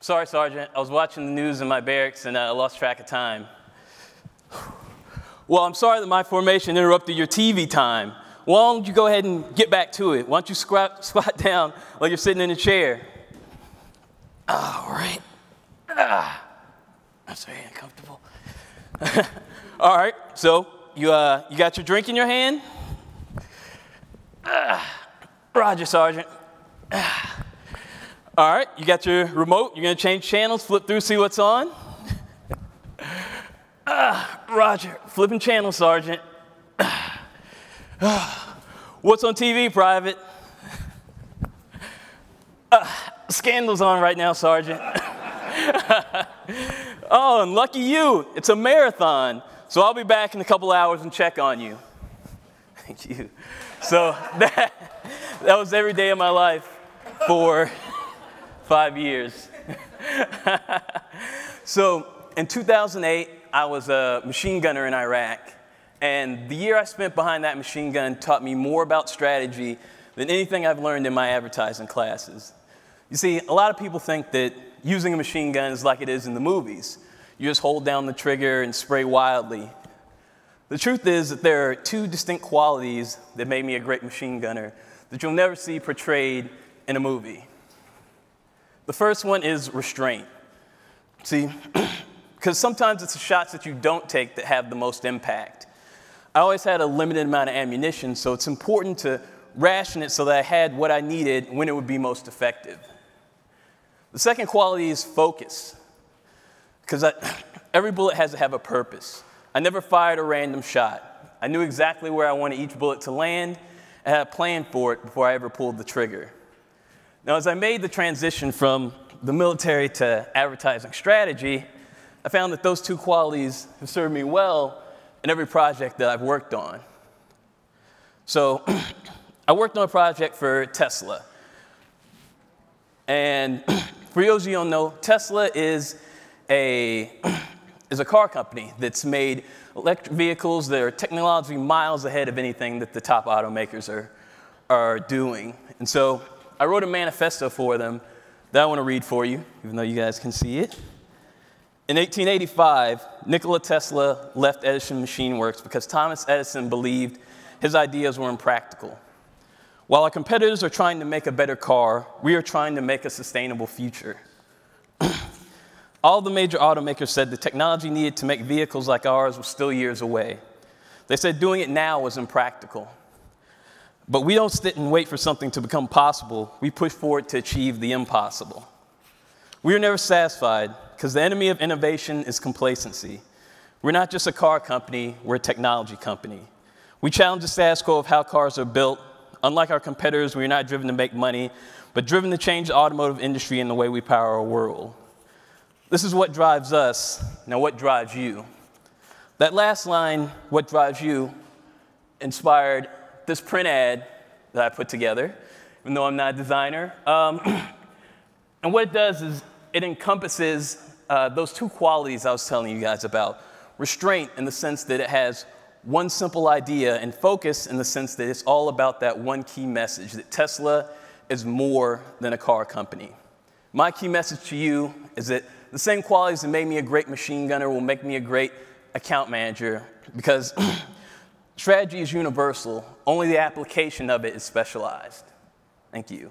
Sorry, Sergeant. I was watching the news in my barracks and I lost track of time. Well, I'm sorry that my formation interrupted your TV time. Why don't you go ahead and get back to it? Why don't you squat down like you're sitting in a chair? All right. That's very uncomfortable. All right, so you got your drink in your hand? Roger, Sergeant. All right, you got your remote. You're going to change channels, flip through, see what's on? Roger, flipping channels, Sergeant. What's on TV, Private? Scandal's on right now, Sergeant. Oh, and lucky you, it's a marathon. So I'll be back in a couple hours and check on you. Thank you. So that was every day of my life for 5 years. So in 2008, I was a machine gunner in Iraq. And the year I spent behind that machine gun taught me more about strategy than anything I've learned in my advertising classes. You see, a lot of people think that using a machine gun is like it is in the movies. You just hold down the trigger and spray wildly. The truth is that there are two distinct qualities that made me a great machine gunner that you'll never see portrayed in a movie. The first one is restraint. See, because sometimes it's the shots that you don't take that have the most impact. I always had a limited amount of ammunition, so it's important to ration it so that I had what I needed when it would be most effective. The second quality is focus, because every bullet has to have a purpose. I never fired a random shot. I knew exactly where I wanted each bullet to land and had a plan for it before I ever pulled the trigger. Now, as I made the transition from the military to advertising strategy, I found that those two qualities have served me well in every project that I've worked on. So I worked on a project for Tesla. And for those of you who don't know, Tesla is a car company that's made electric vehicles that are technologically miles ahead of anything that the top automakers are doing. And so I wrote a manifesto for them that I want to read for you, even though you guys can see it. In 1885, Nikola Tesla left Edison Machine Works because Thomas Edison believed his ideas were impractical. While our competitors are trying to make a better car, we are trying to make a sustainable future. All the major automakers said the technology needed to make vehicles like ours was still years away. They said doing it now was impractical. But we don't sit and wait for something to become possible. We push forward to achieve the impossible. We are never satisfied because the enemy of innovation is complacency. We're not just a car company, we're a technology company. We challenge the status quo of how cars are built. Unlike our competitors, we are not driven to make money, but driven to change the automotive industry and the way we power our world. This is what drives us. Now, what drives you? That last line, what drives you, inspired this print ad that I put together, even though I'm not a designer. And what it does is it encompasses those two qualities I was telling you guys about. Restraint in the sense that it has one simple idea, and focus in the sense that it's all about that one key message, that Tesla is more than a car company. My key message to you is that the same qualities that made me a great machine gunner will make me a great account manager, because strategy is universal, only the application of it is specialized. Thank you.